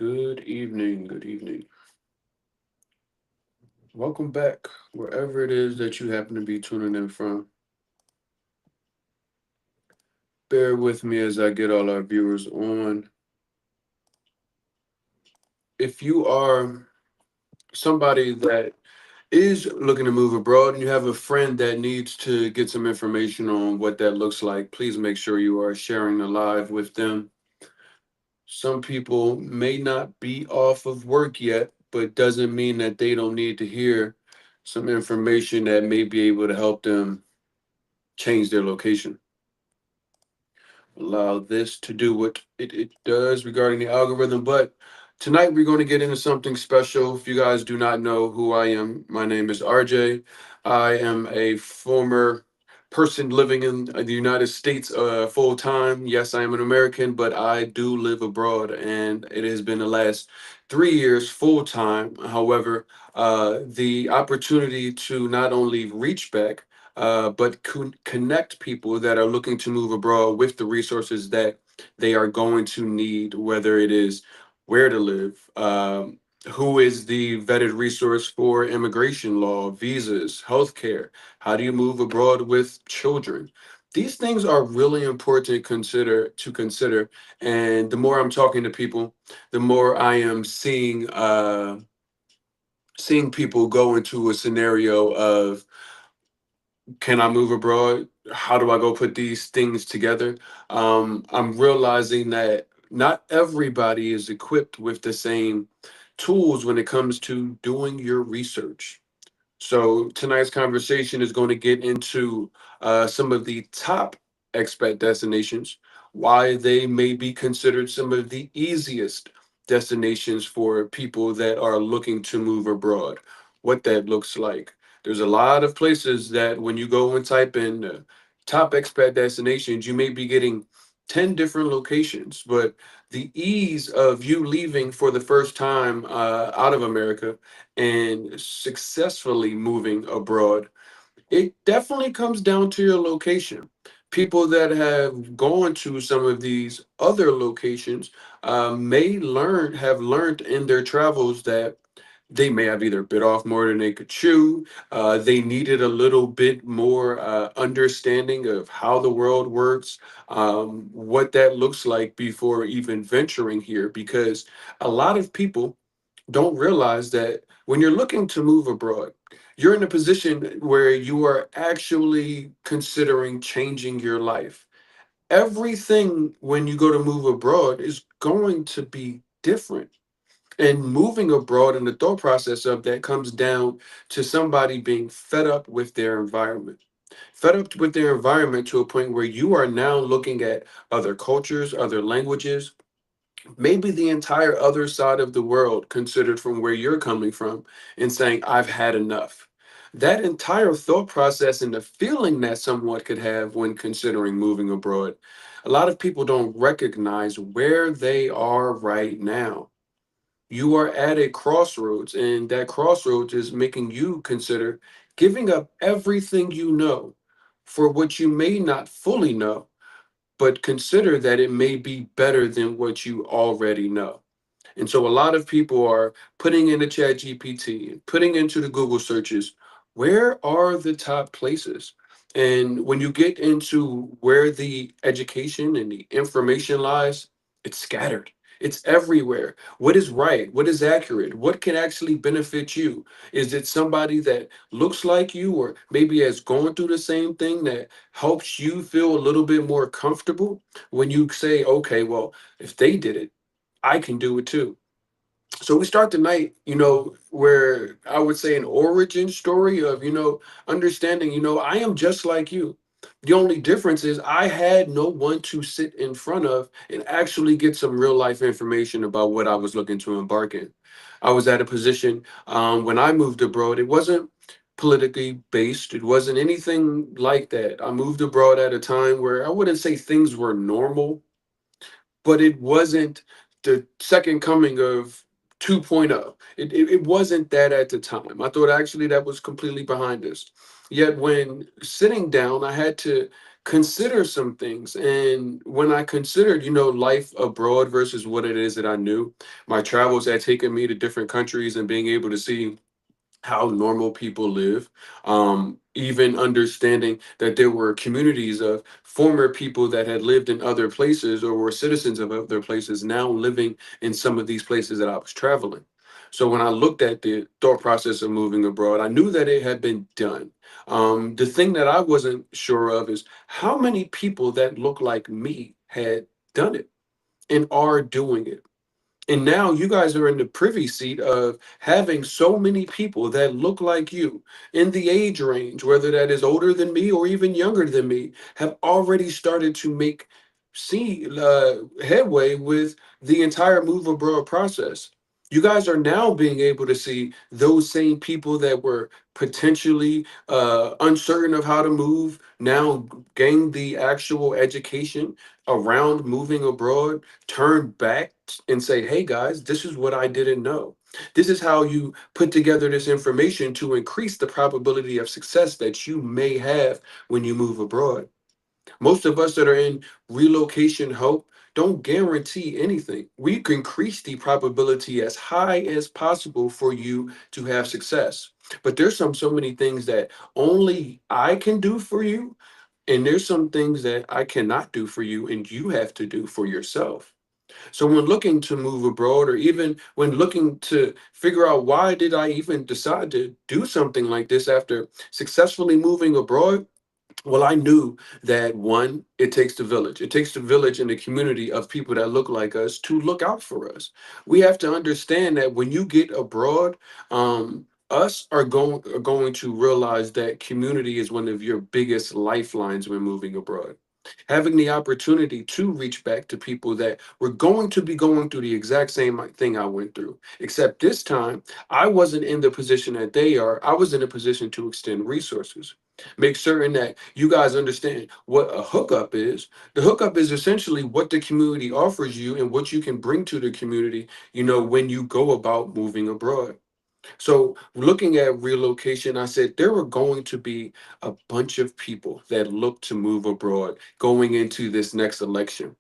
Good evening. Good evening. Welcome back, wherever it is that you happen to be tuning in from. Bear with me as I get all our viewers on. If you are somebody that is looking to move abroad and you have a friend that needs to get some information on what that looks like, please make sure you are sharing the live with them. Some people may not be off of work yet, but doesn't mean that they don't need to hear some information that may be able to help them change their location. Allow this to do what it does regarding the algorithm. But tonight we're going to get into something special. If you guys do not know who I am, my name is RJ. I am a former person living in the United States full time. Yes, I am an American, but I do live abroad, and it has been the last 3 years full time. However, the opportunity to not only reach back but connect people that are looking to move abroad with the resources that they are going to need, whether it is where to live, who is the vetted resource for immigration law, visas, healthcare, how do you move abroad with children. These things are really important to consider, and the more I'm talking to people, the more I am seeing people go into a scenario of, can I move abroad? How do I go put these things together? I'm realizing that not everybody is equipped with the same tools when it comes to doing your research. So tonight's conversation is going to get into some of the top expat destinations, why they may be considered some of the easiest destinations for people that are looking to move abroad, what that looks like. There's a lot of places that when you go and type in top expat destinations, you may be getting 10 different locations, but the ease of you leaving for the first time out of America and successfully moving abroad, it definitely comes down to your location. People that have gone to some of these other locations have learned in their travels that they may have either bit off more than they could chew. They needed a little bit more understanding of how the world works, what that looks like before even venturing here, because a lot of people don't realize that when you're looking to move abroad, you're in a position where you are actually considering changing your life. Everything when you go to move abroad is going to be different. And moving abroad and the thought process of that comes down to somebody being fed up with their environment. Fed up with their environment to a point where you are now looking at other cultures, other languages, maybe the entire other side of the world considered from where you're coming from, and saying, I've had enough. That entire thought process and the feeling that someone could have when considering moving abroad, a lot of people don't recognize where they are right now. You are at a crossroads, and that crossroads is making you consider giving up everything you know for what you may not fully know, but consider that it may be better than what you already know. And so a lot of people are putting into Chat GPT, putting into the Google searches, where are the top places? And when you get into where the education and the information lies, it's scattered. It's everywhere. What is right? What is accurate? What can actually benefit you? Is it somebody that looks like you or maybe has gone through the same thing that helps you feel a little bit more comfortable when you say, okay, well, if they did it, I can do it too. So we start the night, where I would say an origin story of, understanding, I am just like you. The only difference is I had no one to sit in front of and actually get some real life information about what I was looking to embark in. I was at a position when I moved abroad. It wasn't politically based. It wasn't anything like that. I moved abroad at a time where I wouldn't say things were normal, but it wasn't the second coming of 2.0. It wasn't that at the time. I thought actually that was completely behind us. Yet when sitting down, I had to consider some things. And when I considered, life abroad versus what it is that I knew, my travels had taken me to different countries and being able to see how normal people live. Even understanding that there were communities of former people that had lived in other places or were citizens of other places now living in some of these places that I was traveling. So when I looked at the thought process of moving abroad, I knew that it had been done. The thing that I wasn't sure of is how many people that look like me had done it and are doing it. And now you guys are in the privy seat of having so many people that look like you in the age range, whether that is older than me or even younger than me, have already started to make headway with the entire move abroad process. You guys are now being able to see those same people that were potentially uncertain of how to move now gain the actual education around moving abroad, turn back and say, hey guys, this is what I didn't know. This is how you put together this information to increase the probability of success that you may have when you move abroad. Most of us that are in relocation help don't guarantee anything. We can increase the probability as high as possible for you to have success. But there's so many things that only I can do for you, and there's some things that I cannot do for you, and you have to do for yourself. So when looking to move abroad, or even when looking to figure out why did I even decide to do something like this after successfully moving abroad, well, I knew that one, it takes the village. It takes the village and the community of people that look like us to look out for us. We have to understand that when you get abroad, us are going to realize that community is one of your biggest lifelines when moving abroad. Having the opportunity to reach back to people that were going to be going through the exact same thing I went through, except this time I wasn't in the position that they are. I was in a position to extend resources. Make certain that you guys understand what a hookup is. The hookup is essentially what the community offers you and what you can bring to the community, when you go about moving abroad. So, looking at relocation, I said there were going to be a bunch of people that look to move abroad going into this next election.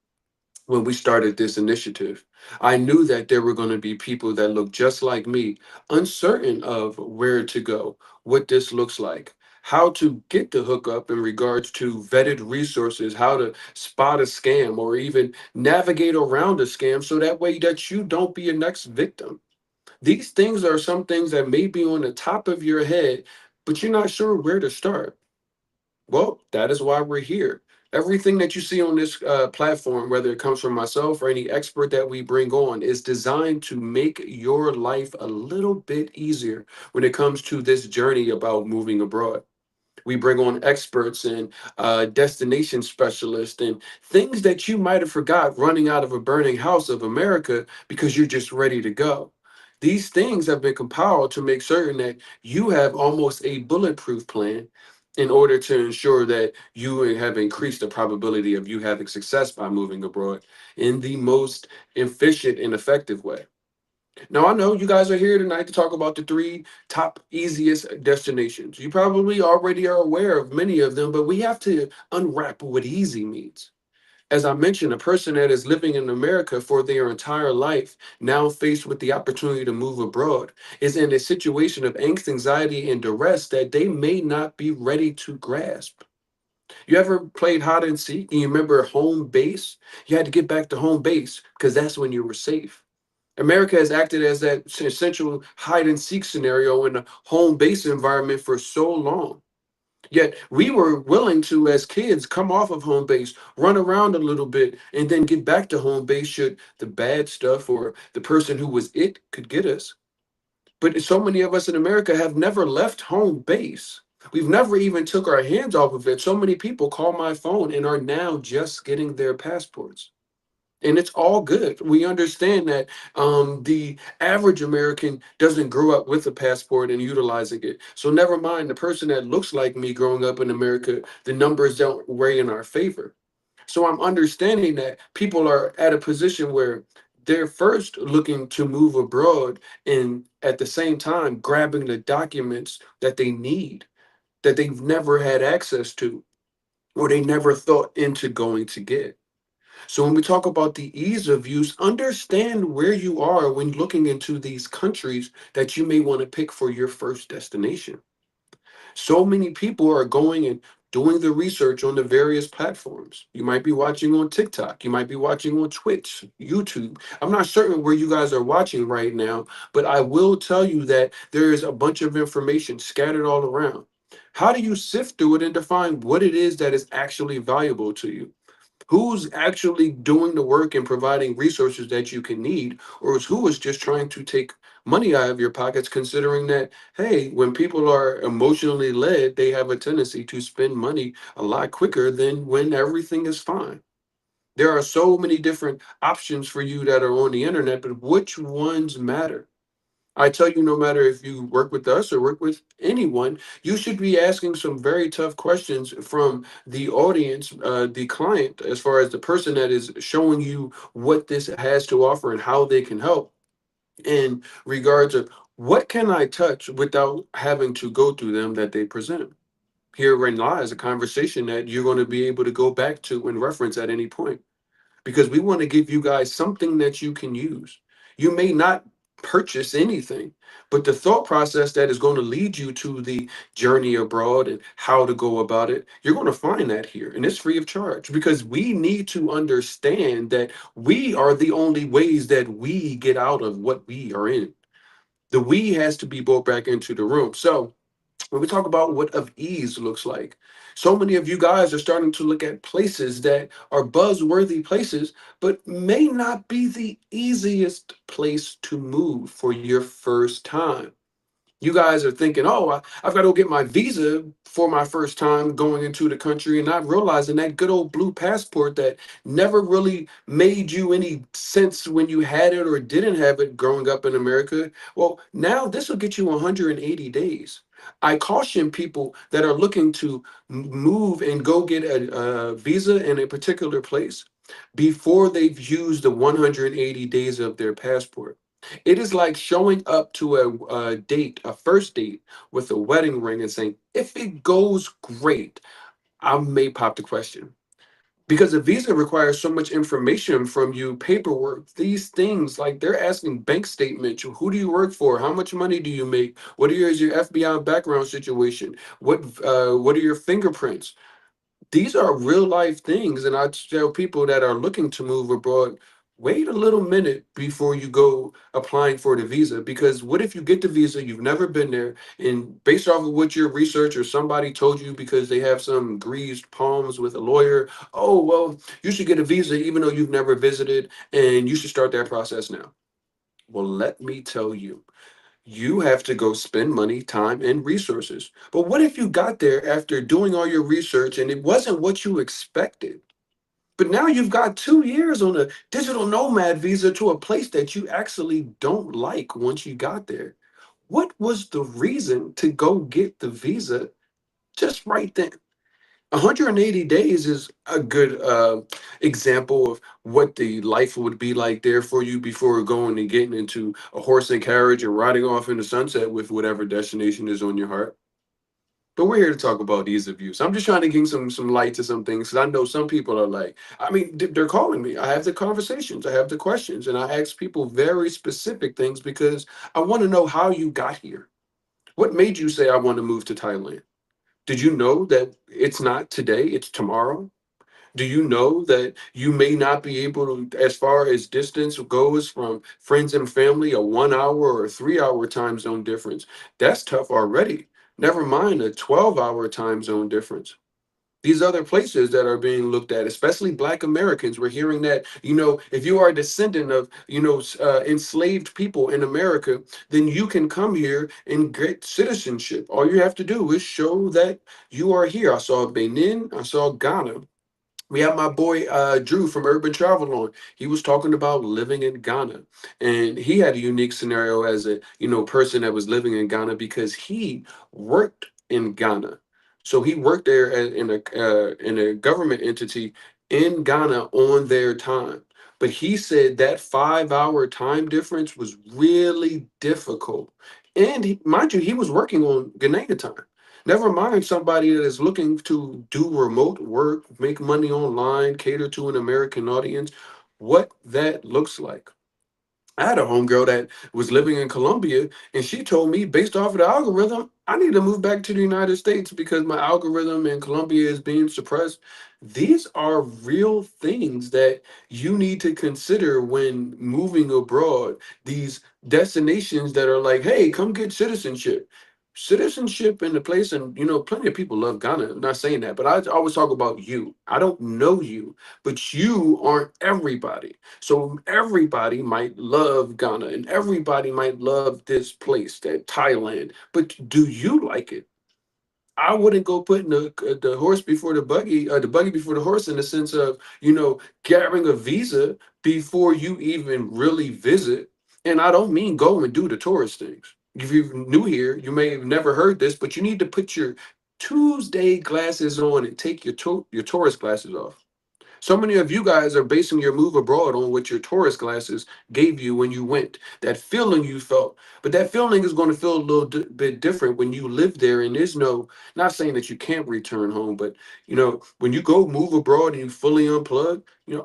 When we started this initiative, I knew that there were going to be people that look just like me, uncertain of where to go, what this looks like, how to get the hookup in regards to vetted resources, how to spot a scam or even navigate around a scam so that way that you don't be a next victim. These things are some things that may be on the top of your head, but you're not sure where to start. Well, that is why we're here. Everything that you see on this platform, whether it comes from myself or any expert that we bring on, is designed to make your life a little bit easier when it comes to this journey about moving abroad. We bring on experts and destination specialists and things that you might have forgot running out of a burning house of America because you're just ready to go. These things have been compiled to make certain that you have almost a bulletproof plan in order to ensure that you have increased the probability of you having success by moving abroad in the most efficient and effective way. Now, I know you guys are here tonight to talk about the three top easiest destinations. You probably already are aware of many of them, but we have to unwrap what easy means. As I mentioned, a person that is living in America for their entire life, now faced with the opportunity to move abroad, is in a situation of angst, anxiety, and duress that they may not be ready to grasp. You ever played hide and seek and you remember home base? You had to get back to home base because that's when you were safe. America has acted as that essential hide and seek scenario in a home base environment for so long. Yet we were willing to, as kids, come off of home base, run around a little bit, and then get back to home base should the bad stuff or the person who was it could get us. But so many of us in America have never left home base. We've never even took our hands off of it. So many people call my phone and are now just getting their passports, and it's all good. We understand that the average American doesn't grow up with a passport and utilizing it. So never mind the person that looks like me growing up in America, the numbers don't weigh in our favor. So I'm understanding that people are at a position where they're first looking to move abroad and at the same time grabbing the documents that they need that they've never had access to. or they never thought into going to get. So when we talk about the ease of use, understand where you are when looking into these countries that you may want to pick for your first destination. So many people are going and doing the research on the various platforms. You might be watching on TikTok, you might be watching on Twitch, YouTube. I'm not certain where you guys are watching right now, but I will tell you that there is a bunch of information scattered all around. How do you sift through it and define what it is that is actually valuable to you? Who's actually doing the work and providing resources that you can need, or is who is just trying to take money out of your pockets, considering that, hey, when people are emotionally led, they have a tendency to spend money a lot quicker than when everything is fine. There are so many different options for you that are on the internet, but which ones matter? I tell you, no matter if you work with us or work with anyone, you should be asking some very tough questions from the audience, the client, as far as the person that is showing you what this has to offer and how they can help, in regards of what can I touch without having to go through them that they present. Herein lies a conversation that you're going to be able to go back to and reference at any point, because we want to give you guys something that you can use. You may not purchase anything, but the thought process that is going to lead you to the journey abroad and how to go about it, you're going to find that here. And it's free of charge, because we need to understand that we are the only ways that we get out of what we are in. The we has to be brought back into the room. So, when we talk about what of ease looks like, so many of you guys are starting to look at places that are buzzworthy places, but may not be the easiest place to move for your first time. You guys are thinking, oh, I've got to go get my visa for my first time going into the country, and not realizing that good old blue passport that never really made you any sense when you had it or didn't have it growing up in America. Well, now this will get you 180 days. I caution people that are looking to move and go get a visa in a particular place before they've used the 180 days of their passport. It is like showing up to a date, a first date with a wedding ring and saying, if it goes great, I may pop the question. Because a visa requires so much information from you, paperwork, these things, like they're asking bank statements. Who do you work for? How much money do you make? Is your FBI background situation? What are your fingerprints? These are real life things, and I tell people that are looking to move abroad, wait a little minute before you go applying for the visa, because what if you get the visa, you've never been there, and based off of what your research or somebody told you because they have some greased palms with a lawyer, oh well, you should get a visa even though you've never visited, and you should start that process now. Well, let me tell you, you have to go spend money, time, and resources. But what if you got there after doing all your research and it wasn't what you expected? But now you've got 2 years on a digital nomad visa to a place that you actually don't like once you got there. What was the reason to go get the visa just right then? 180 days is a good example of what the life would be like there for you before going and getting into a horse and carriage and riding off in the sunset with whatever destination is on your heart. But we're here to talk about ease of use. I'm just trying to give some light to some things, because I know some people are like, I mean, they're calling me. I have the conversations, I have the questions, and I ask people very specific things because I want to know how you got here. What made you say I want to move to Thailand? Did you know that it's not today, it's tomorrow? Do you know that you may not be able to, as far as distance goes from friends and family, a 1 hour or a 3 hour time zone difference? That's tough already. Never mind a 12-hour time zone difference. These other places that are being looked at, especially Black Americans, we're hearing that, if you are a descendant of, enslaved people in America, then you can come here and get citizenship. All you have to do is show that you are here. I saw Benin, I saw Ghana. We have my boy Drew from Urban Travel on. He was talking about living in Ghana, and he had a unique scenario as a person that was living in Ghana because he worked in Ghana. So he worked there in a government entity in Ghana on their time. But he said that 5 hour time difference was really difficult, and mind you, he was working on Ghanaian time. Never mind somebody that is looking to do remote work, make money online, cater to an American audience, what that looks like. I had a homegirl that was living in Colombia, and she told me, based off of the algorithm, I need to move back to the United States because my algorithm in Colombia is being suppressed. These are real things that you need to consider when moving abroad. These destinations that are like, hey, come get citizenship. Citizenship in the place, and plenty of people love Ghana. I'm not saying that, but I always talk about you. I don't know you, but you aren't everybody. So everybody might love Ghana and everybody might love this place, that Thailand. But do you like it? I wouldn't go putting the horse before the buggy before the horse, in the sense of, gathering a visa before you even really visit. And I don't mean go and do the tourist things. If you're new here, you may have never heard this, but you need to put your Tuesday glasses on and take your tourist glasses off. So many of you guys are basing your move abroad on what your tourist glasses gave you when you went, that feeling you felt. But that feeling is going to feel a little bit different when you live there. And there's no, not saying that you can't return home, but when you go move abroad and you fully unplug,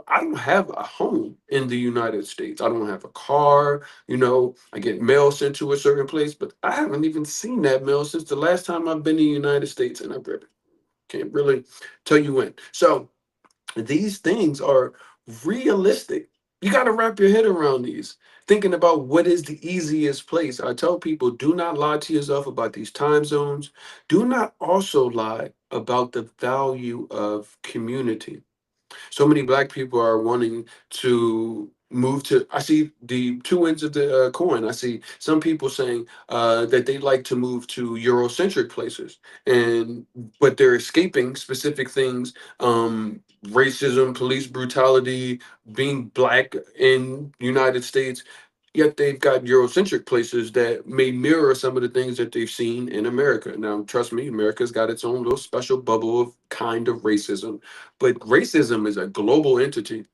I don't have a home in the United States. I don't have a car. I get mail sent to a certain place, but I haven't even seen that mail since the last time I've been in the United States, and I really can't really tell you when. So these things are realistic. You got to wrap your head around these. Thinking about what is the easiest place. I tell people, do not lie to yourself about these time zones. Do not also lie about the value of community. So many black people are wanting to move to, I see the two ends of the coin. I see some people saying that they like to move to eurocentric places, and but they're escaping specific things, racism, police brutality, being black in United States. Yet they've got Eurocentric places that may mirror some of the things that they've seen in America. Now, trust me, America's got its own little special bubble of kind of racism, but racism is a global entity.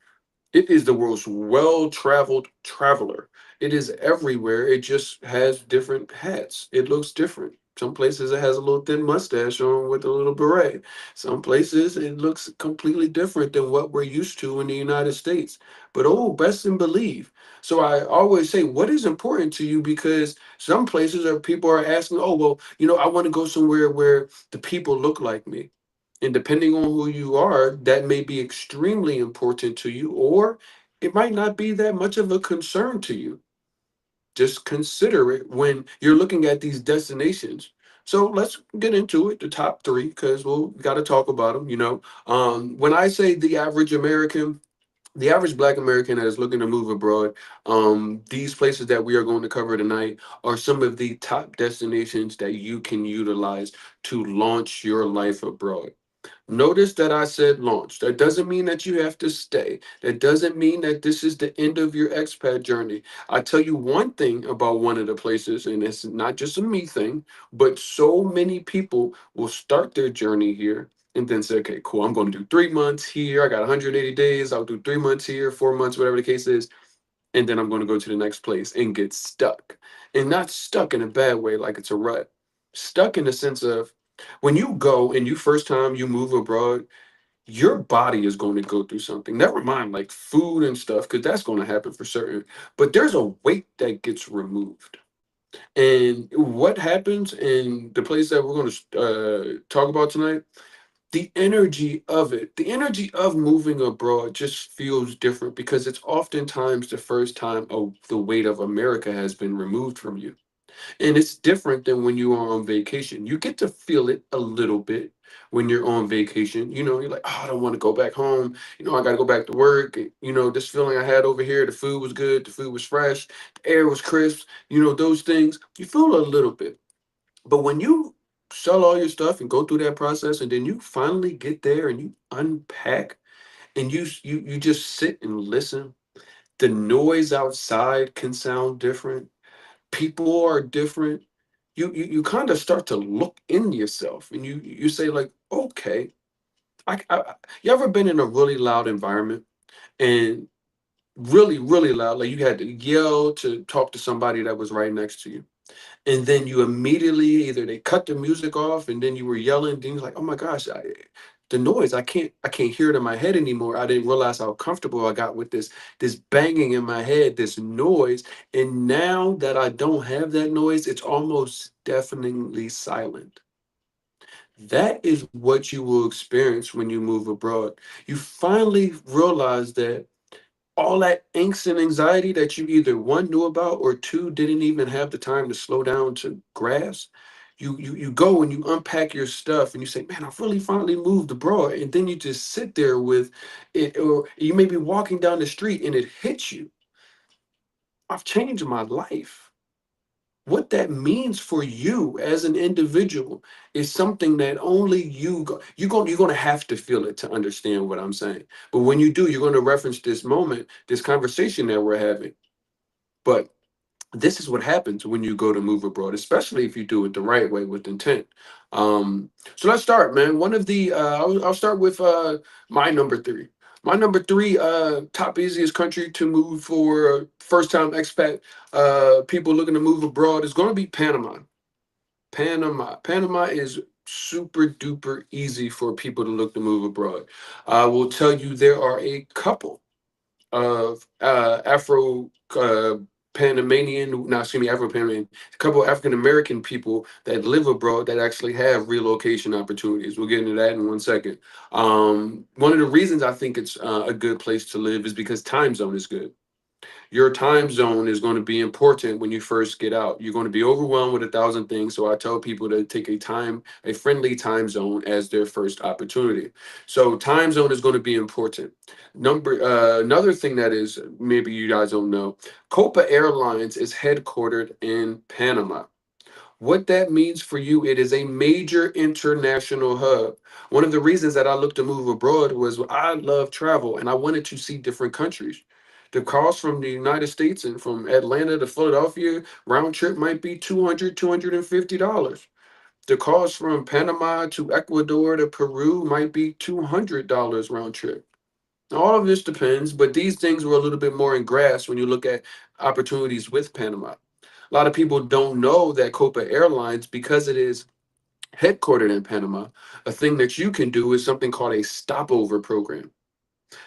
It is the world's well-traveled traveler. It is everywhere. It just has different hats. It looks different. Some places it has a little thin mustache on with a little beret. Some places it looks completely different than what we're used to in the United States. But oh, best and believe. So I always say, what is important to you? Because some places are people are asking, oh well, I want to go somewhere where the people look like me. And depending on who you are, that may be extremely important to you, or it might not be that much of a concern to you. Just consider it when you're looking at these destinations. So let's get into it, the top three, because we'll got to talk about them. When I say the average Black American that is looking to move abroad, these places that we are going to cover tonight are some of the top destinations that you can utilize to launch your life abroad. Notice that I said launch. That doesn't mean that you have to stay. That doesn't mean that this is the end of your expat journey. I tell you one thing about one of the places, and it's not just a me thing, but so many people will start their journey here and then say, okay, cool, I'm going to do 3 months here. I got 180 days. I'll do 3 months here, 4 months, whatever the case is. And then I'm going to go to the next place and get stuck. And not stuck in a bad way, like it's a rut. Stuck in the sense of, when you go and you first time you move abroad, your body is going to go through something. Never mind like food and stuff, because that's going to happen for certain. But there's a weight that gets removed. And what happens in the place that we're going to talk about tonight, the energy of moving abroad just feels different because it's oftentimes the first time the weight of America has been removed from you. And it's different than when you are on vacation. You get to feel it a little bit when you're on vacation. You're like, oh, I don't want to go back home. I got to go back to work. This feeling I had over here, the food was good, the food was fresh, the air was crisp, those things. You feel a little bit. But when you sell all your stuff and go through that process, and then you finally get there and you unpack and you just sit and listen, the noise outside can sound different, people are different. You kind of start to look in yourself, and you say like, okay, you ever been in a really loud environment, and really loud, like you had to yell to talk to somebody that was right next to you? And then you immediately either they cut the music off and then you were yelling things like, oh my gosh, the noise, I can't hear it in my head anymore. I didn't realize how comfortable I got with this banging in my head, this noise. And now that I don't have that noise, it's almost deafeningly silent. That is what you will experience when you move abroad. You finally realize that all that angst and anxiety that you either one knew about or two didn't even have the time to slow down to grasp. You go and you unpack your stuff and you say, "Man, I've really finally moved abroad." And then you just sit there with it, or you may be walking down the street and it hits you. I've changed my life. What that means for you as an individual is something that only you're going to have to feel it to understand what I'm saying. But when you do, you're going to reference this moment, this conversation that we're having. But this is what happens when you go to move abroad, especially if you do it the right way with intent. So let's start, man. One of the I'll start with my number three. My number three top easiest country to move for first time expat people looking to move abroad is going to be Panama. Panama is super duper easy for people to look to move abroad. I will tell you there are a couple of Afro Panamanian, no, excuse me, Afro Panamanian, a couple of African American people that live abroad that actually have relocation opportunities. We'll get into that in 1 second. One of the reasons I think it's a good place to live is because time zone is good. Your time zone is going to be important when you first get out. You're going to be overwhelmed with 1,000 things. So I tell people to take a friendly time zone as their first opportunity. So time zone is going to be important. Another thing that is maybe you guys don't know, Copa Airlines is headquartered in Panama. What that means for you, it is a major international hub. One of the reasons that I looked to move abroad was I love travel and I wanted to see different countries. The cost from the United States and from Atlanta to Philadelphia round trip might be $250. The cost from Panama to Ecuador to Peru might be $200 round trip. All of this depends, but these things were a little bit more in grasp when you look at opportunities with Panama. A lot of people don't know that Copa Airlines, because it is headquartered in Panama, a thing that you can do is something called a stopover program.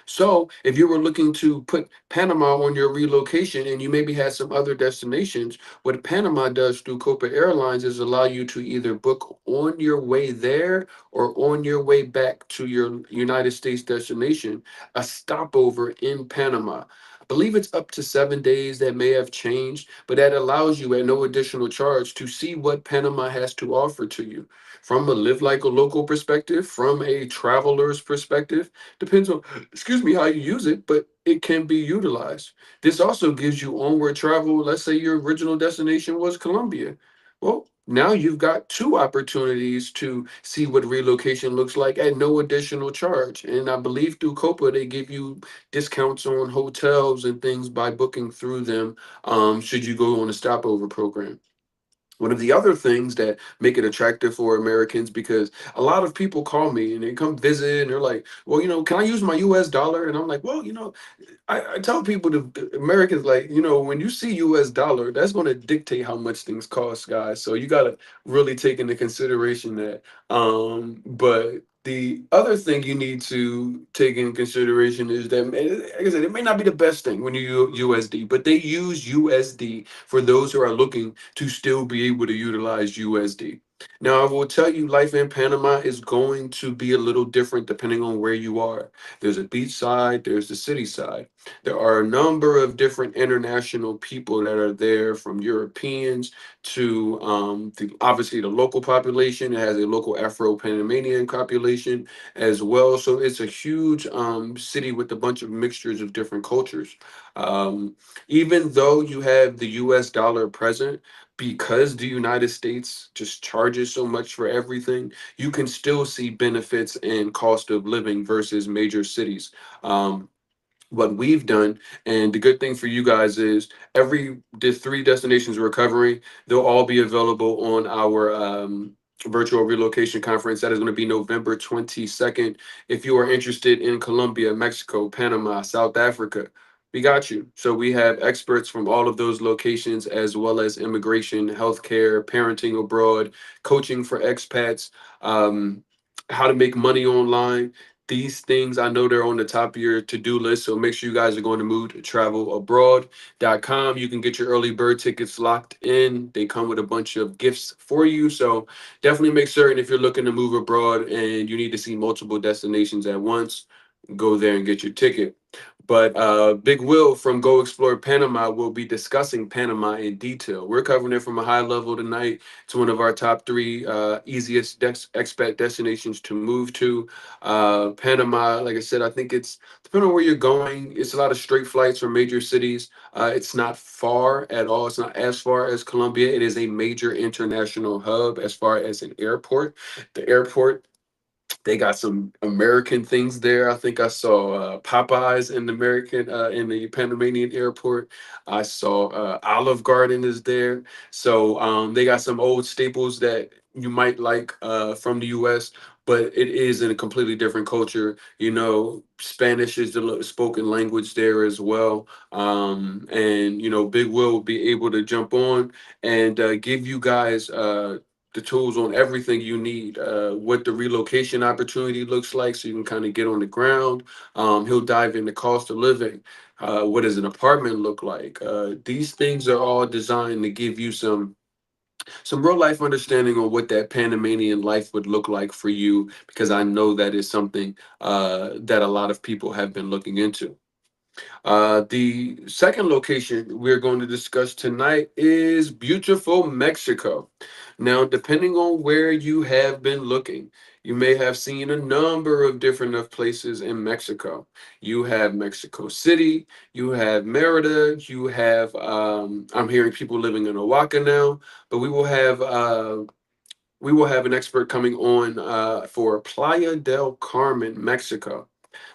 So, if you were looking to put Panama on your relocation and you maybe had some other destinations, what Panama does through Copa Airlines is allow you to either book on your way there or on your way back to your United States destination a stopover in Panama. I believe it's up to 7 days. That may have changed, but that allows you at no additional charge to see what Panama has to offer to you from a live like a local perspective, from a traveler's perspective. Depends on, excuse me, how you use it, but it can be utilized. This also gives you onward travel. Let's say your original destination was Colombia. Well, now you've got two opportunities to see what relocation looks like at no additional charge. And I believe through Copa, they give you discounts on hotels and things by booking through them, should you go on a stopover program. One of the other things that make it attractive for Americans, because a lot of people call me and they come visit and they're like, well, can I use my US dollar? And I'm like, well, I tell people, the Americans, like, when you see US dollar, that's going to dictate how much things cost, guys. So you got to really take into consideration that. But the other thing you need to take in consideration is that, like I said, it may not be the best thing when you use USD, but they use USD for those who are looking to still be able to utilize USD. Now, I will tell you, life in Panama is going to be a little different depending on where you are. There's a beach side, there's the city side. There are a number of different international people that are there, from Europeans to obviously the local population. It has a local Afro-Panamanian population as well. So it's a huge city with a bunch of mixtures of different cultures. Um, Even though you have the US dollar present, because the United States just charges so much for everything, you can still see benefits in cost of living versus major cities. What we've done, and the good thing for you guys is the three destinations we're covering, they'll all be available on our virtual relocation conference. That is going to be November 22nd. If you are interested in Colombia, Mexico, Panama, South Africa, we got you. So we have experts from all of those locations, as well as immigration, healthcare, parenting abroad, coaching for expats, um, how to make money online. These things I know they're on the top of your to-do list. So make sure you guys are going to move to travelabroad.com. You can get your early bird tickets locked in. They come with a bunch of gifts for you. So definitely make certain if you're looking to move abroad and you need to see multiple destinations at once, go there and get your ticket. But Big Will from Go Explore Panama will be discussing Panama in detail. We're covering it from a high level tonight. It's one of our top three easiest expat destinations to move to. Panama, like I said, I think it's depending on where you're going. It's a lot of straight flights from major cities. It's not far at all. It's not as far as Colombia. It is a major international hub as far as an airport. The airport, they got some American things there. I think I saw Popeyes in the American in the Panamanian airport. I saw Olive Garden is there. So they got some old staples that you might like from the U.S., but it is in a completely different culture. You know, Spanish is the spoken language there as well. And you know, Big Will be able to jump on and give you guys. The tools on everything you need, what the relocation opportunity looks like, so you can kind of get on the ground. He'll dive into cost of living. What does an apartment look like? These things are all designed to give you some real life understanding on what that Panamanian life would look like for you, because I know that is something that a lot of people have been looking into. The second location we're going to discuss tonight is beautiful Mexico. Now, depending on where you have been looking, you may have seen a number of different of places in Mexico. You have Mexico City, you have Merida, you have, I'm hearing people living in Oaxaca now, but we will have an expert coming on for Playa del Carmen, Mexico.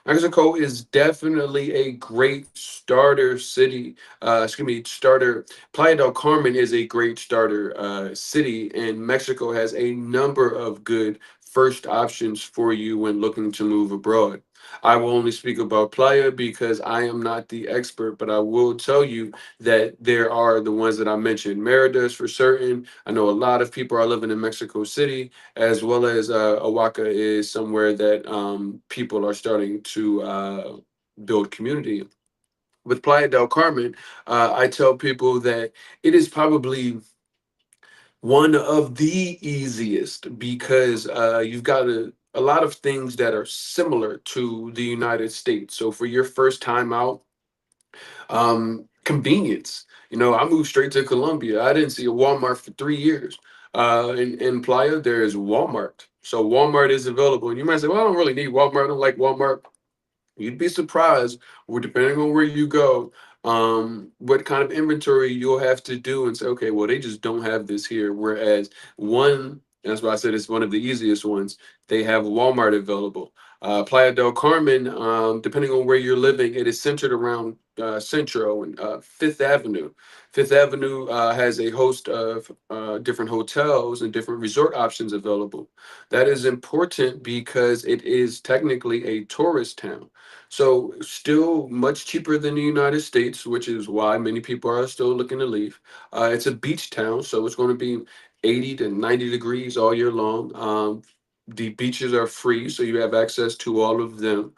Mexico is definitely a great starter city. Excuse me, starter. Playa del Carmen is a great starter city, and Mexico has a number of good first options for you when looking to move abroad. I will only speak about Playa because I am not the expert, but I will tell you that there are the ones that I mentioned. Merida is for certain. I know a lot of people are living in Mexico City, as well as Oaxaca is somewhere that people are starting to build community. With Playa del Carmen, I tell people that it is probably one of the easiest because you've got a lot of things that are similar to the United States. So for your first time out, convenience. You know, I moved straight to Colombia. I didn't see a Walmart for 3 years. In Playa, there is Walmart. So Walmart is available. And you might say, well, I don't really need Walmart. I don't like Walmart. You'd be surprised, or depending on where you go, what kind of inventory you'll have to do and say, okay, well, they just don't have this here. Whereas one, that's why I said it's one of the easiest ones, they have Walmart available. Playa del Carmen, depending on where you're living, it is centered around Centro and Fifth Avenue. Fifth Avenue has a host of different hotels and different resort options available. That is important because it is technically a tourist town. So still much cheaper than the United States, which is why many people are still looking to leave. It's a beach town, so it's going to be 80 to 90 degrees all year long. The beaches are free, so you have access to all of them.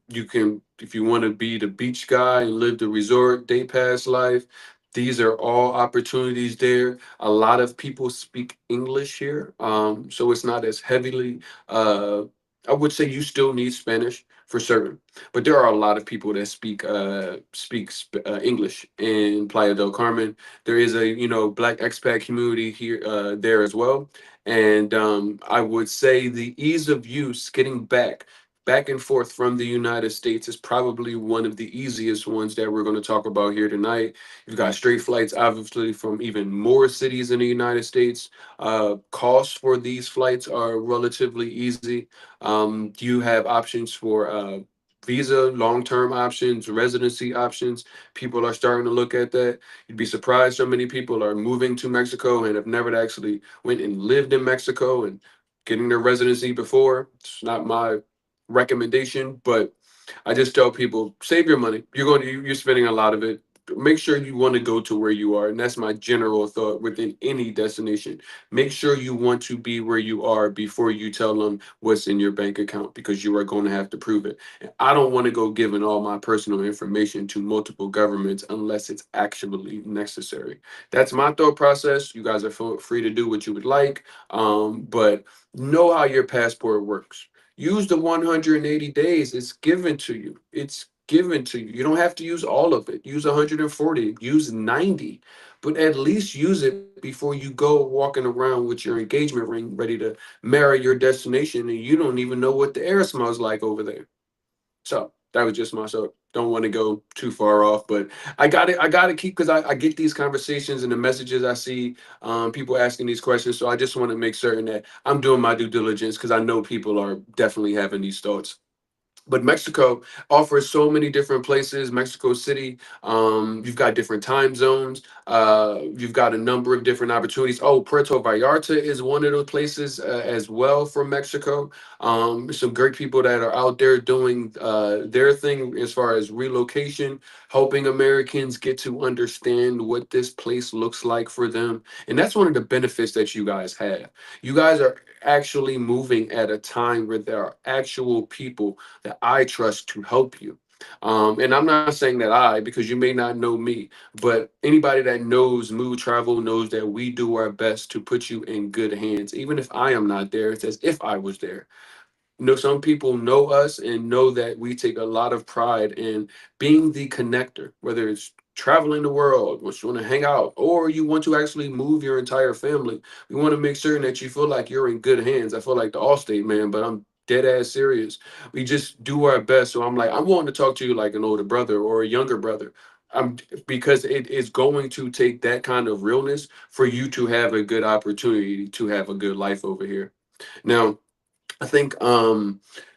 You can, if you want to be the beach guy and live the resort day pass life, these are all opportunities there. A lot of people speak English here, so it's not as heavily. I would say you still need Spanish for certain, but there are a lot of people that speak English in Playa del Carmen. There is a Black expat community here there as well, and I would say the ease of use getting back and forth from the United States is probably one of the easiest ones that we're going to talk about here tonight. You've got straight flights, obviously, from even more cities in the United States. Costs for these flights are relatively easy. You have options for visa, long-term options, residency options. People are starting to look at that. You'd be surprised so many people are moving to Mexico and have never actually went and lived in Mexico and getting their residency before. It's not my recommendation, but I just tell people, save your money. You're spending a lot of it. Make sure you want to go to where you are, and that's my general thought within any destination. Make sure you want to be where you are before you tell them what's in your bank account, because you are going to have to prove it. And I don't want to go giving all my personal information to multiple governments unless it's actually necessary. That's my thought process. You guys are free to do what you would like, but know how your passport works. Use the 180 days. It's given to you. It's given to you. You don't have to use all of it. Use 140, use 90, but at least use it before you go walking around with your engagement ring ready to marry your destination and you don't even know what the air smells like over there. So that was just myself. Don't want to go too far off, but I got to keep, because I get these conversations and the messages I see, people asking these questions. So I just want to make certain that I'm doing my due diligence, because I know people are definitely having these thoughts. But Mexico offers so many different places. Mexico City, you've got different time zones. You've got a number of different opportunities. Oh, Puerto Vallarta is one of those places as well from Mexico. Some great people that are out there doing their thing as far as relocation, helping Americans get to understand what this place looks like for them. And that's one of the benefits that you guys have. You guys are actually moving at a time where there are actual people that I trust to help you. And I'm not saying that because you may not know me, but anybody that knows Mood Travel knows that we do our best to put you in good hands. Even if I am not there, it's as if I was there. Some people know us and know that we take a lot of pride in being the connector, whether it's traveling the world, once you want to hang out, or you want to actually move your entire family. We want to make certain that you feel like you're in good hands. I feel like the Allstate man, but I'm dead ass serious. We just do our best. So I'm like, I'm willing to talk to you like an older brother or a younger brother. I'm Because it is going to take that kind of realness for you to have a good opportunity to have a good life over here. Now, I think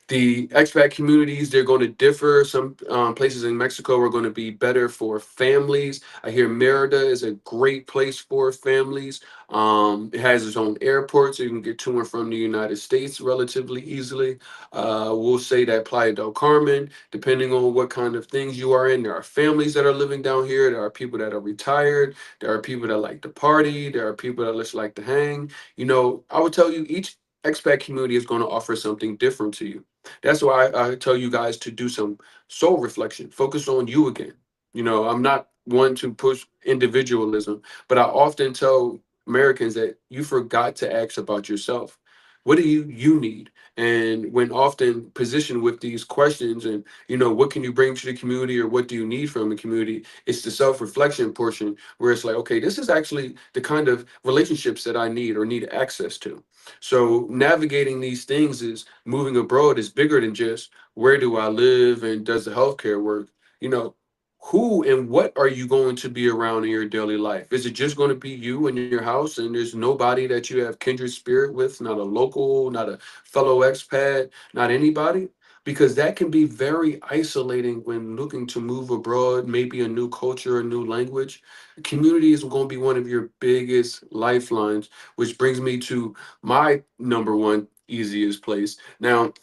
the expat communities, they're going to differ. Some places in Mexico are going to be better for families. I hear Merida is a great place for families. It has its own airport, so you can get to and from the United States relatively easily. We'll say that Playa del Carmen, depending on what kind of things you are in, there are families that are living down here. There are people that are retired. There are people that like to party. There are people that just like to hang. I would tell you each expat community is going to offer something different to you. That's why I tell you guys to do some soul reflection, focus on you again. I'm not one to push individualism, but I often tell Americans that you forgot to ask about yourself. What do you need? And when often positioned with these questions, and what can you bring to the community, or what do you need from the community, it's the self-reflection portion where it's like, okay, this is actually the kind of relationships that I need or need access to. So navigating these things is moving abroad is bigger than just where do I live and does the healthcare work? You know, who and what are you going to be around in your daily life? Is it just going to be you and your house and there's nobody that you have kindred spirit with, not a local, not a fellow expat, not anybody? Because that can be very isolating when looking to move abroad, maybe a new culture, a new language. Community is going to be one of your biggest lifelines, which brings me to my number one easiest place. Now,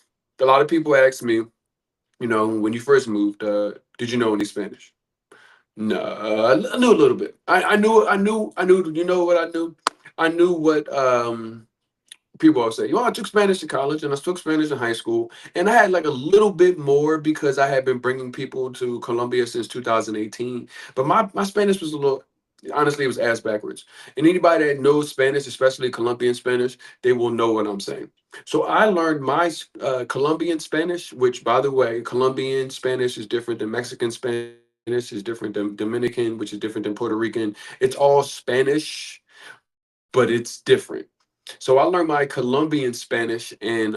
a lot of people ask me, when you first moved, did you know any Spanish? No, I knew a little bit. I knew. You know what I knew? I knew what people always say, I took Spanish in college and I took Spanish in high school. And I had like a little bit more because I had been bringing people to Colombia since 2018. But my Spanish was a little, honestly, it was ass backwards. And anybody that knows Spanish, especially Colombian Spanish, they will know what I'm saying. So I learned my Colombian Spanish, which, by the way, Colombian Spanish is different than Mexican Spanish, is different than Dominican, which is different than Puerto Rican. It's all Spanish, but it's different. So I learned my Colombian Spanish in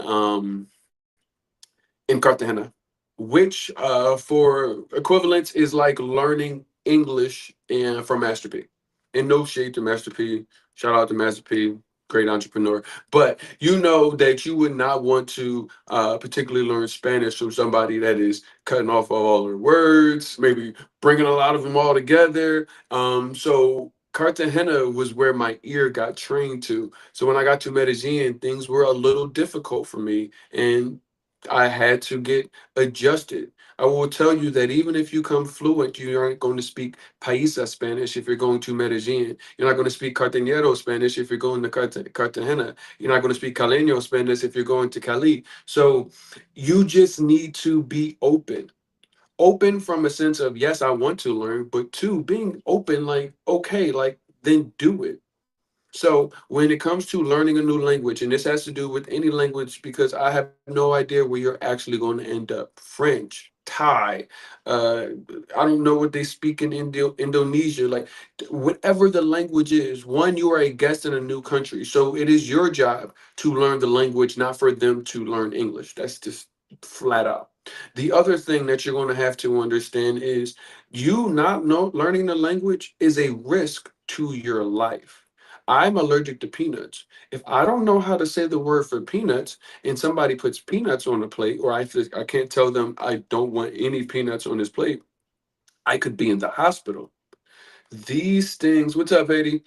Cartagena, which for equivalence is like learning English and from Master P. And no shade to Master P. Shout out to Master P. Great entrepreneur. But you know that you would not want to particularly learn Spanish from somebody that is cutting off all their words, maybe bringing a lot of them all together. So Cartagena was where my ear got trained to. So when I got to Medellin, things were a little difficult for me. And I had to get adjusted. I will tell you that even if you come fluent, you aren't going to speak Paisa Spanish if you're going to Medellin. You're not going to speak Cartañero Spanish if you're going to Cartagena. You're not going to speak Caleño Spanish if you're going to Cali. So you just need to be open. Open from a sense of, yes, I want to learn, but two, being open, like, okay, like, then do it. So when it comes to learning a new language, and this has to do with any language because I have no idea where you're actually going to end up. French, Thai, uh, I don't know what they speak in Indonesia. Like whatever the language is, one, you are a guest in a new country, so it is your job to learn the language, not for them to learn English. That's just flat out. The other thing that you're going to have to understand is you not know learning the language is a risk to your life. I'm allergic to peanuts. If I don't know how to say the word for peanuts and somebody puts peanuts on the plate, or I can't tell them I don't want any peanuts on this plate, I could be in the hospital. These things, what's up, Eddie?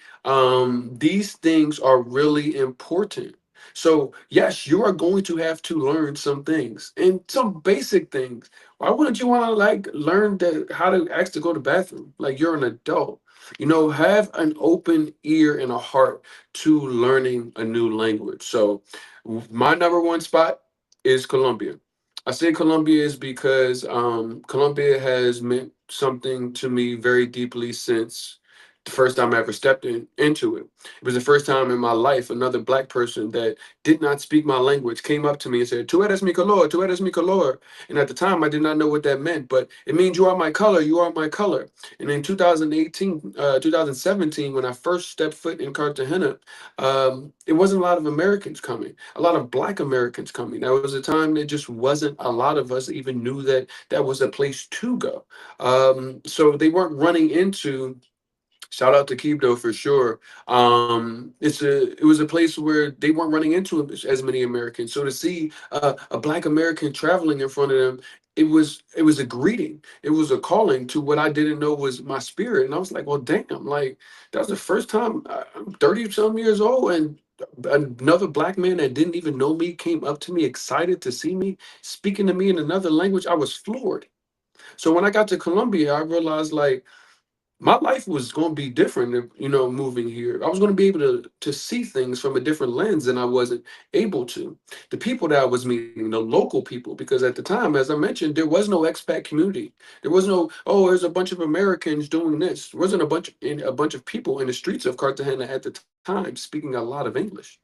These things are really important. So, yes, you are going to have to learn some things and some basic things. Why wouldn't you want to like learn how to ask to go to the bathroom? Like you're an adult. Have an open ear and a heart to learning a new language. So, my number one spot is Colombia. I say Colombia is because Colombia has meant something to me very deeply since the first time I ever stepped into it. It was the first time in my life another black person that did not speak my language came up to me and said, "Tú eres mi color, tú eres mi color." And at the time, I did not know what that meant, but it means you are my color, you are my color. And in 2018, 2017, when I first stepped foot in Cartagena, it wasn't a lot of Americans coming, a lot of Black Americans coming. That was a time that just wasn't a lot of us even knew that that was a place to go. So they weren't running into. Shout out to Keebdo for sure. It was a place where they weren't running into as many Americans. So to see a Black American traveling in front of them, it was a greeting. It was a calling to what I didn't know was my spirit. And I was like, well, damn, like that was the first time I'm 30 some years old and another black man that didn't even know me came up to me excited to see me speaking to me in another language. I was floored. So when I got to Colombia, I realized like my life was going to be different moving here. I was going to be able to see things from a different lens than I wasn't able to. The people that I was meeting, the local people, because at the time, as I mentioned, there was no expat community. There was no, oh, there's a bunch of Americans doing this. There wasn't a bunch of people in the streets of Cartagena at the time speaking a lot of English.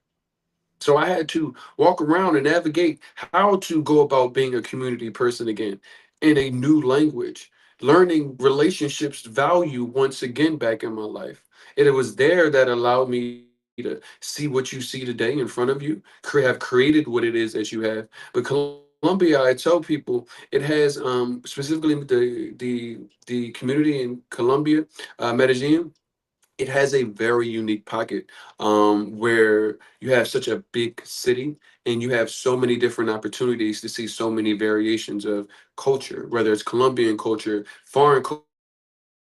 So I had to walk around and navigate how to go about being a community person again in a new language, learning relationships value once again back in my life. And it was there that allowed me to see what you see today in front of you, have created what it is that you have. But Colombia, I tell people, it has specifically the community in Colombia, Medellin, it has a very unique pocket where you have such a big city and you have so many different opportunities to see so many variations of culture, whether it's Colombian culture, foreign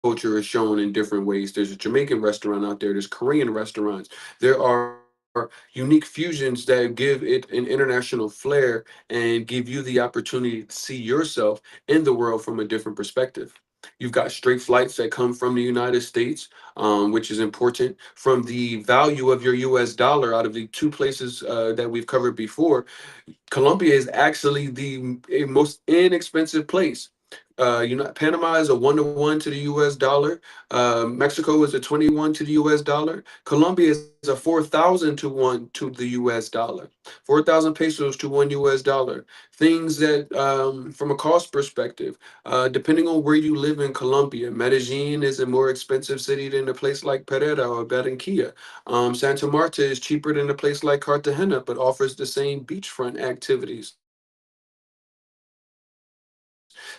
culture is shown in different ways. There's a Jamaican restaurant out there, there's Korean restaurants, there are unique fusions that give it an international flair and give you the opportunity to see yourself in the world from a different perspective. You've got straight flights that come from the United States, which is important. From the value of your US dollar out of the two places that we've covered before, Colombia is actually the most inexpensive place. Panama is a 1-to-1 to the U.S. dollar. Mexico is a 20-to-1 to the U.S. dollar. Colombia is a 4,000-to-1 to the U.S. dollar. 4,000 pesos to one U.S. dollar. Things that, from a cost perspective, depending on where you live in Colombia, Medellin is a more expensive city than a place like Pereira or Barranquilla. Santa Marta is cheaper than a place like Cartagena, but offers the same beachfront activities.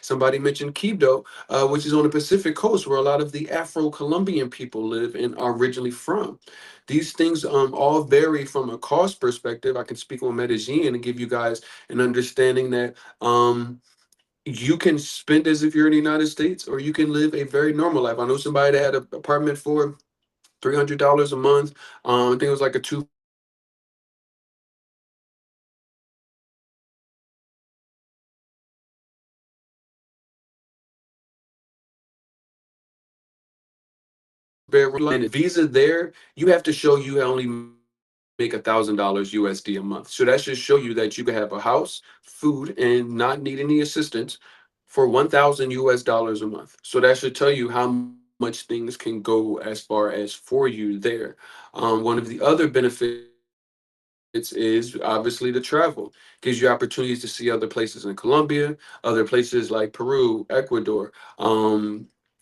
Somebody mentioned Quibdó, which is on the Pacific coast, where a lot of the Afro-Colombian people live and are originally from. These things all vary from a cost perspective. I can speak on Medellin and give you guys an understanding that you can spend as if you're in the United States, or you can live a very normal life. I know somebody that had an apartment for $300 a month. I think it was like a 2 family apartment. They were living in Medellin, and they were making $1,000 a month. bedroom, and visa there, you have to show you only make $1,000 USD a month. So that should show you that you can have a house, food, and not need any assistance for 1,000 US dollars a month. So that should tell you how much things can go as far as for you there. One of the other benefits is obviously the travel. Gives you opportunities to see other places in Colombia, other places like Peru, Ecuador.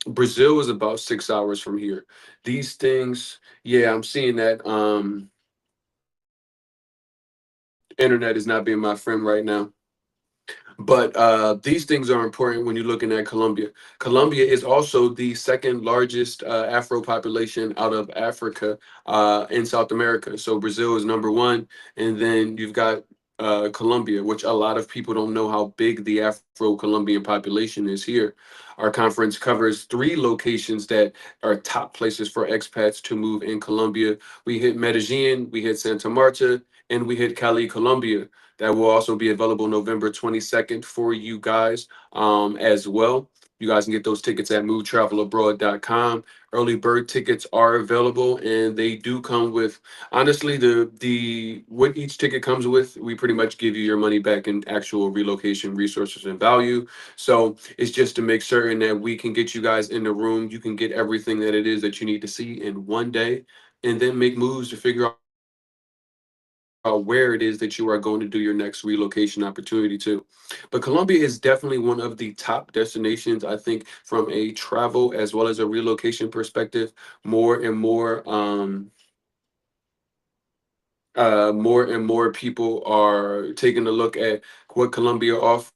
Brazil is about 6 hours from here. These things, yeah, I'm seeing that internet is not being my friend right now. But these things are important when you're looking at Colombia. Colombia is also the second largest Afro population out of Africa in South America. So Brazil is number one, and then you've got Colombia, which a lot of people don't know how big the Afro-Colombian population is here. Our conference covers three locations that are top places for expats to move in Colombia. We hit Medellin, we hit Santa Marta, and we hit Cali, Colombia. That will also be available November 22nd for you guys as well. You guys can get those tickets at movetravelabroad.com. Early bird tickets are available, and they do come with, honestly, the what each ticket comes with. We pretty much give you your money back in actual relocation resources and value. So it's just to make certain that we can get you guys in the room. You can get everything that it is that you need to see in one day, and then make moves to figure out where it is that you are going to do your next relocation opportunity too. But Colombia is definitely one of the top destinations, I think, from a travel as well as a relocation perspective. More and more people are taking a look at what Colombia offers.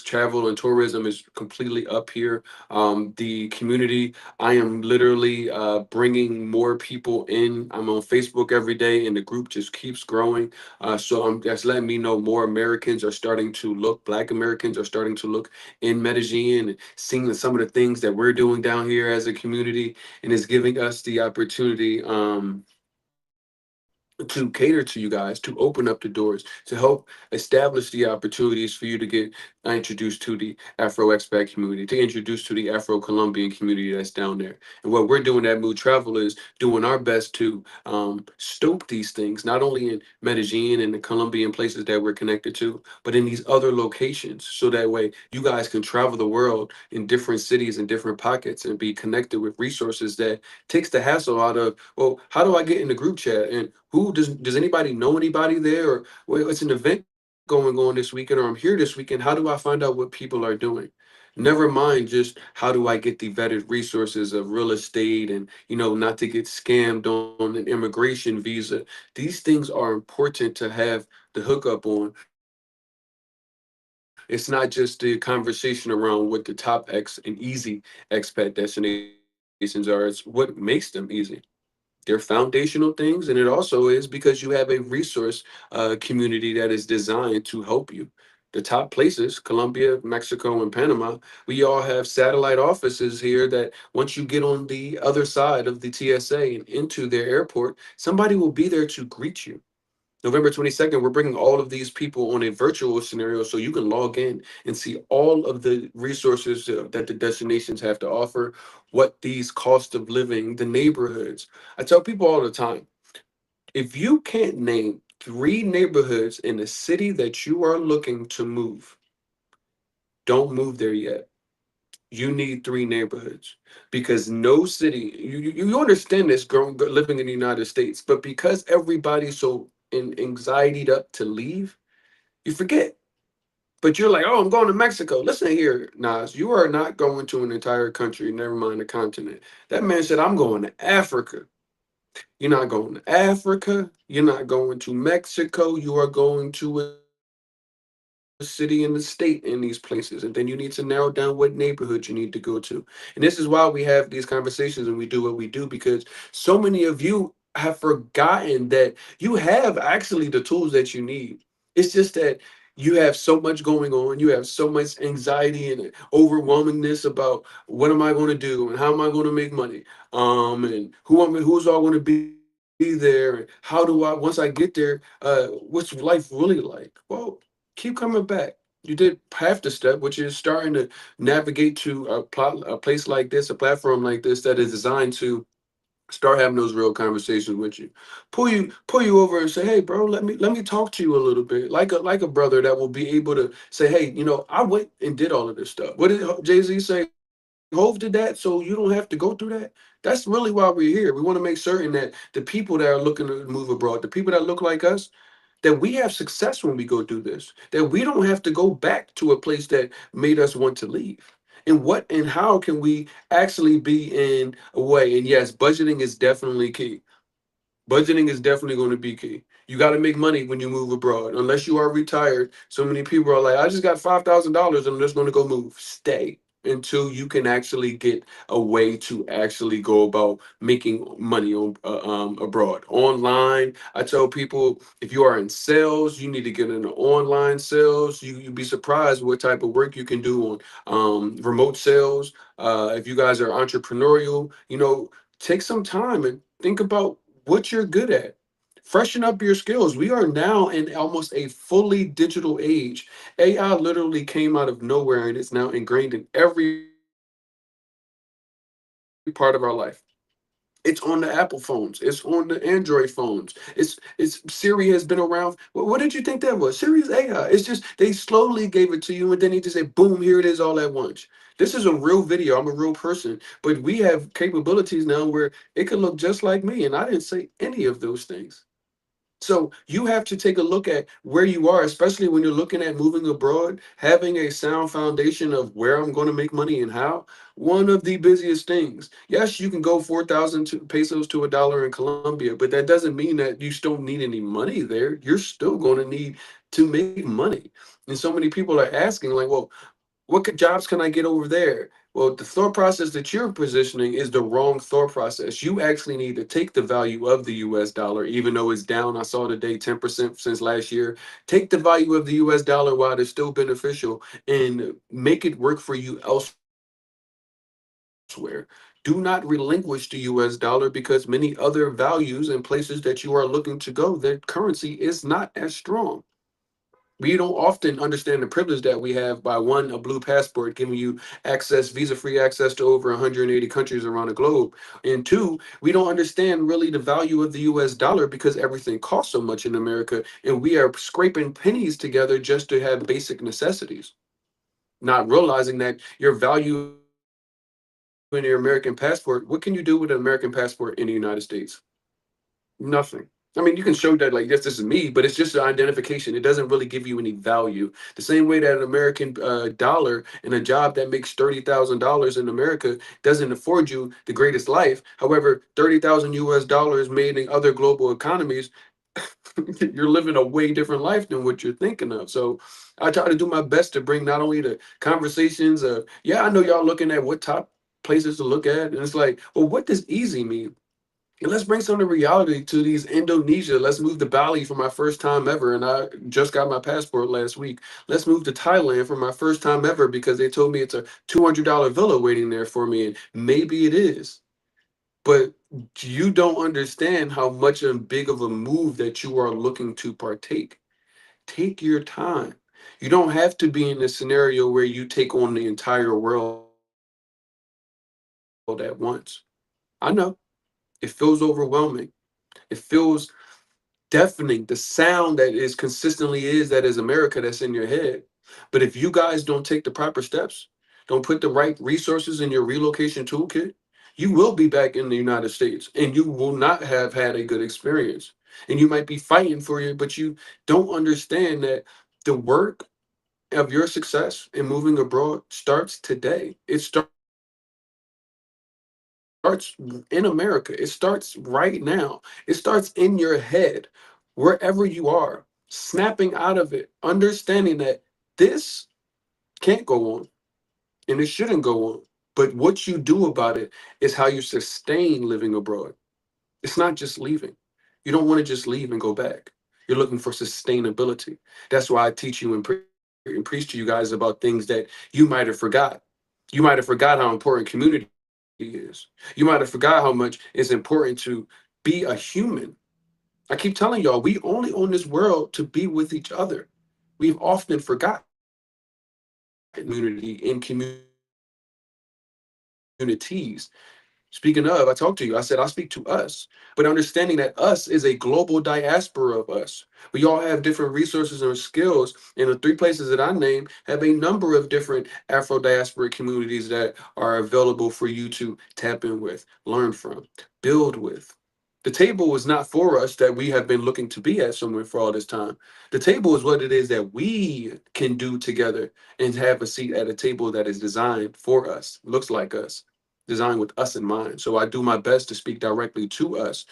Travel and tourism is completely up here. The community, I am literally bringing more people in. I'm on Facebook every day, and the group just keeps growing. So that's letting me know more Americans are starting to look, Black Americans are starting to look in Medellin and seeing some of the things that we're doing down here as a community, and it's giving us the opportunity. To cater to you guys, to open up the doors, to help establish the opportunities for you to get introduced to the Afro expat community, to introduce to the Afro-Colombian community that's down there. And what we're doing at Move Travel is doing our best to stoke these things, not only in Medellin and the Colombian places that we're connected to, but in these other locations. So that way you guys can travel the world in different cities and different pockets and be connected with resources that takes the hassle out of, well, how do I get in the group chat, and who does anybody know anybody there, or well, it's an event going on this weekend, or I'm here this weekend, how do I find out what people are doing? Never mind just how do I get the vetted resources of real estate, and not to get scammed on an immigration visa. These things are important to have the hookup on. It's not just the conversation around what the top X and easy expat destinations are, it's what makes them easy. They're foundational things, and it also is because you have a resource community that is designed to help you. The top places, Colombia, Mexico, and Panama, we all have satellite offices here that once you get on the other side of the TSA and into their airport, somebody will be there to greet you. November 22nd, we're bringing all of these people on a virtual scenario so you can log in and see all of the resources that the destinations have to offer, what these cost of living, the neighborhoods. I tell people all the time, if you can't name three neighborhoods in the city that you are looking to move, don't move there yet. You need three neighborhoods, because no city, you understand this living in the United States, but because everybody's so anxietied up to leave, you forget. But you're like, oh, I'm going to Mexico. Listen here, Nas, you are not going to an entire country, never mind a continent. That man said, I'm going to Africa. You're not going to Africa. You're not going to Mexico. You are going to a city and a state in these places. And then you need to narrow down what neighborhood you need to go to. And this is why we have these conversations and we do what we do, because so many of you have forgotten that you have actually the tools that you need. It's just that you have so much going on. You have so much anxiety and overwhelmingness about what am I going to do and how am I going to make money, and who's all going to be there, and how do I once I get there, what's life really like? Well, keep coming back. You did half the step, which is starting to navigate to a place like this, a platform like this that is designed to start having those real conversations with you. Pull you over and say, hey bro, let me talk to you a little bit. Like a brother that will be able to say, hey, I went and did all of this stuff. What did Jay-Z say? Hove did that, so you don't have to go through that. That's really why we're here. We want to make certain that the people that are looking to move abroad, the people that look like us, that we have success when we go do this, that we don't have to go back to a place that made us want to leave. And what and how can we actually be in a way? And yes, budgeting is definitely key. Budgeting is definitely going to be key. You got to make money when you move abroad. Unless you are retired, so many people are like, I just got $5,000 and I'm just going to go move. Stay until you can actually get a way to actually go about making money abroad. Online, I tell people if you are in sales, you need to get into online sales. You'd be surprised what type of work you can do on remote sales. If you guys are entrepreneurial, take some time and think about what you're good at. Freshen up your skills. We are now in almost a fully digital age. AI literally came out of nowhere and it's now ingrained in every part of our life. It's on the Apple phones. It's on the Android phones. It's Siri has been around. What did you think that was? Siri is AI. It's just they slowly gave it to you and then he just said, boom, here it is all at once. This is a real video. I'm a real person, but we have capabilities now where it could look just like me, and I didn't say any of those things. So you have to take a look at where you are, especially when you're looking at moving abroad, having a sound foundation of where I'm going to make money and how. One of the busiest things. Yes, you can go 4,000 pesos to $1 in Colombia, but that doesn't mean that you still don't need any money there. You're still going to need to make money. And so many people are asking, like, well, jobs can I get over there? Well, the thought process that you're positioning is the wrong thought process. You actually need to take the value of the US dollar, even though it's down. I saw today 10% since last year. Take the value of the US dollar while it's still beneficial and make it work for you elsewhere. Do not relinquish the US dollar because many other values and places that you are looking to go, their currency is not as strong. We don't often understand the privilege that we have by one, a blue passport giving you visa free access to over 180 countries around the globe. And two, we don't understand really the value of the US dollar because everything costs so much in America and we are scraping pennies together just to have basic necessities. Not realizing that your value in your American passport, what can you do with an American passport in the United States? Nothing. I mean, you can show that like, yes, this is me, but it's just an identification. It doesn't really give you any value. The same way that an American dollar and a job that makes $30,000 in America doesn't afford you the greatest life. However, 30,000 US dollars made in other global economies, you're living a way different life than what you're thinking of. So I try to do my best to bring not only the conversations of, yeah, I know y'all looking at what top places to look at. And it's like, well, what does easy mean? And let's bring some of the reality to these Indonesia. Let's move to Bali for my first time ever. And I just got my passport last week. Let's move to Thailand for my first time ever because they told me it's a $200 villa waiting there for me. And maybe it is. But you don't understand how much and big of a move that you are looking to partake. Take your time. You don't have to be in a scenario where you take on the entire world at once. I know it feels overwhelming. It feels deafening. The sound that is consistently is that is America that's in your head. But if you guys don't take the proper steps, don't put the right resources in your relocation toolkit, you will be back in the United States and you will not have had a good experience. And you might be fighting for it, but you don't understand that the work of your success in moving abroad starts today. It starts in America. It starts right now. It starts in your head, wherever you are, snapping out of it, understanding that this can't go on and it shouldn't go on. But what you do about it is how you sustain living abroad. It's not just leaving. You don't want to just leave and go back. You're looking for sustainability. That's why I teach you and preach to you guys about things that you might have forgot. You might have forgot how important community is. You might have forgot how much it's important to be a human. I keep telling y'all, we only own this world to be with each other. We've often forgotten that. communities. Speaking of, I talked to you. I said, I speak to us, but understanding that us is a global diaspora of us. We all have different resources and skills, and the three places that I named have a number of different Afro diaspora communities that are available for you to tap in with, learn from, build with. The table is not for us that we have been looking to be at somewhere for all this time. The table is what it is that we can do together and have a seat at a table that is designed for us, looks like us, designed with us in mind. So I do my best to speak directly to us.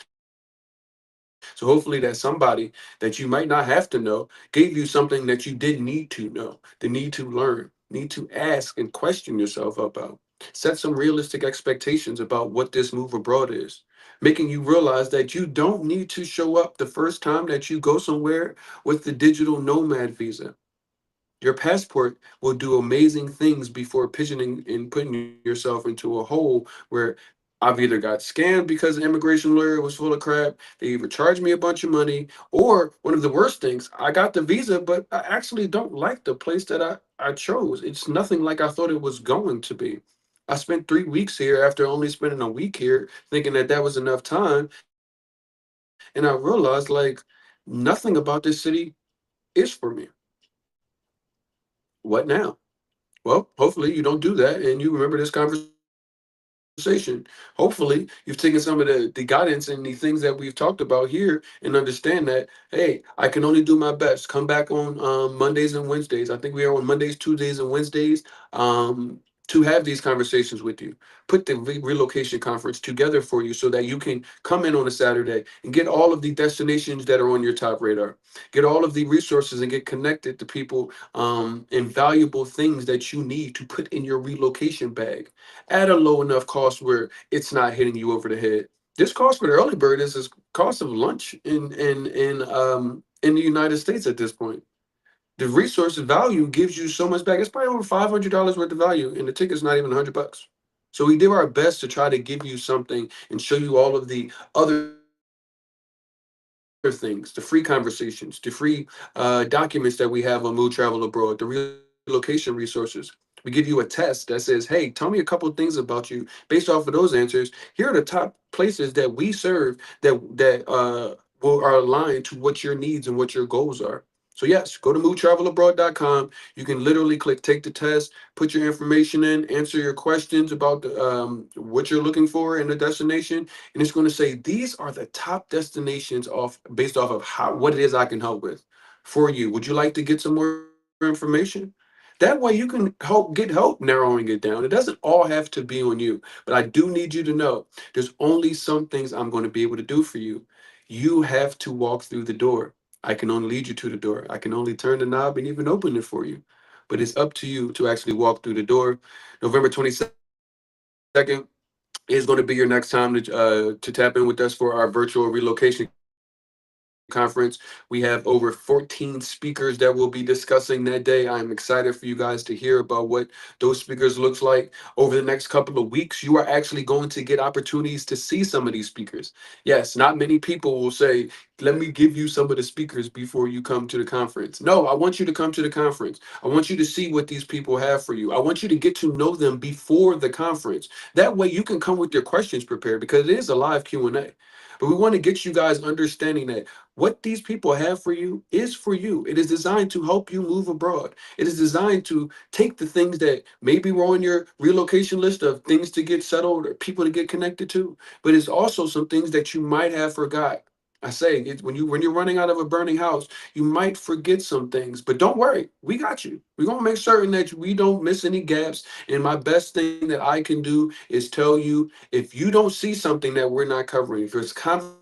So hopefully that somebody that you might not have to know gave you something that you didn't need to know, the need to learn, need to ask and question yourself about. Set some realistic expectations about what this move abroad is, making you realize that you don't need to show up the first time that you go somewhere with the digital nomad visa. Your passport will do amazing things before pigeoning and putting yourself into a hole where I've either got scammed because the immigration lawyer was full of crap, they either charged me a bunch of money, or one of the worst things, I got the visa, but I actually don't like the place that I chose. It's nothing like I thought it was going to be. I spent 3 weeks here after only spending a week here, thinking that that was enough time, and I realized like nothing about this city is for me. What now? Well, hopefully you don't do that and you remember this conversation. Hopefully you've taken some of the guidance and the things that we've talked about here and understand that, hey, I can only do my best. Come back on Mondays and Wednesdays. I think we are on Mondays, Tuesdays, and Wednesdays to have these conversations with you. Put the relocation conference together for you so that you can come in on a Saturday and get all of the destinations that are on your top radar. Get all of the resources and get connected to people and valuable things that you need to put in your relocation bag at a low enough cost where it's not hitting you over the head. This cost for the early bird is the cost of lunch in the United States at this point. The resource value gives you so much back. It's probably over $500 worth of value, and the ticket's not even $100. So we did our best to try to give you something and show you all of the other things, the free conversations, the free documents that we have on Move Travel Abroad, the relocation resources. We give you a test that says, hey, tell me a couple of things about you. Based off of those answers, here are the top places that we serve that are aligned to what your needs and what your goals are. So yes, go to movetravelabroad.com. You can literally click take the test, put your information in, answer your questions about what you're looking for in the destination, and it's going to say these are the top destinations off based off of how what it is I can help with for you. Would you like to get some more information? That way you can get help narrowing it down. It doesn't all have to be on you, but I do need you to know there's only some things I'm going to be able to do for you. You have to walk through the door. I can only lead you to the door. I can only turn the knob and even open it for you. But it's up to you to actually walk through the door. November 22nd is going to be your next time to tap in with us for our virtual relocation conference. We have over 14 speakers that will be discussing that day. I am excited for you guys to hear about what those speakers looks like. Over the next couple of weeks, you are actually going to get opportunities to see some of these speakers. Yes, not many people will say, let me give you some of the speakers before you come to the conference. No, I want you to come to the conference. I want you to see what these people have for you. I want you to get to know them before the conference. That way you can come with your questions prepared because it is a live Q&A. But we want to get you guys understanding that what these people have for you is for you. It is designed to help you move abroad. It is designed to take the things that maybe were on your relocation list of things to get settled or people to get connected to, but it's also some things that you might have forgot. I say when you're running out of a burning house, you might forget some things, but don't worry, we got you. We're gonna make certain that we don't miss any gaps. And my best thing that I can do is tell you if you don't see something that we're not covering, if there's conversation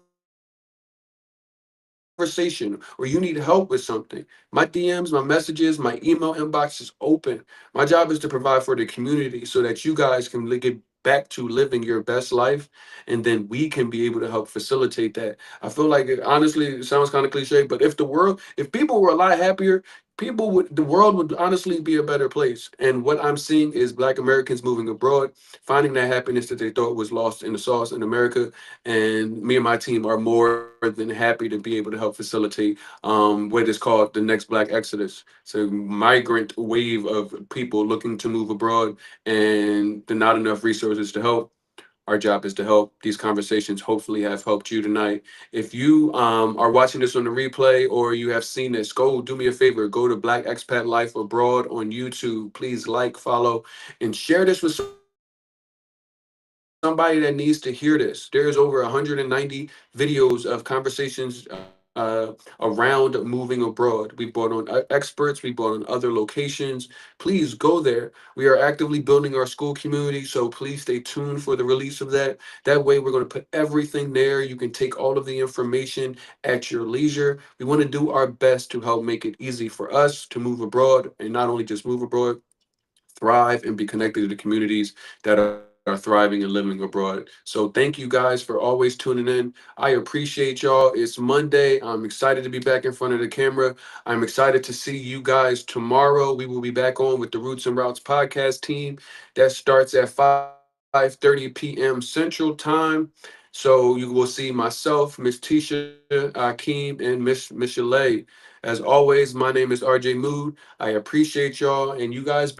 or you need help with something, my DMs, my messages, my email inbox is open. My job is to provide for the community so that you guys can get back to living your best life, and then we can be able to help facilitate that. I feel like honestly, it sounds kind of cliche, but if the world, if people were a lot happier, the world would honestly be a better place. And what I'm seeing is Black Americans moving abroad, finding that happiness that they thought was lost in the sauce in America. And me and my team are more than happy to be able to help facilitate what is called the next Black Exodus. So migrant wave of people looking to move abroad, and the not enough resources to help. Our job is to help. These conversations hopefully have helped you tonight. If you are watching this on the replay or you have seen this, go do me a favor. Go to Black Expat Life Abroad on YouTube. Please like, follow, and share this with somebody that needs to hear this. There's over 190 videos of conversations around moving abroad. We brought on experts, we brought on other locations. Please go there. We are actively building our school community, so please stay tuned for the release of that. That way, we're going to put everything there. You can take all of the information at your leisure. We want to do our best to help make it easy for us to move abroad, and not only just move abroad, thrive and be connected to the communities that are thriving and living abroad. So thank you guys for always tuning in. I appreciate y'all. It's Monday. I'm excited to be back in front of the camera. I'm excited to see you guys tomorrow. We will be back on with the Roots and Routes podcast team. That starts at 5:30 p.m. Central Time. So you will see myself, Miss Tisha, Akeem, and Miss Michelle. As always, my name is RJ Mood. I appreciate y'all, and you guys be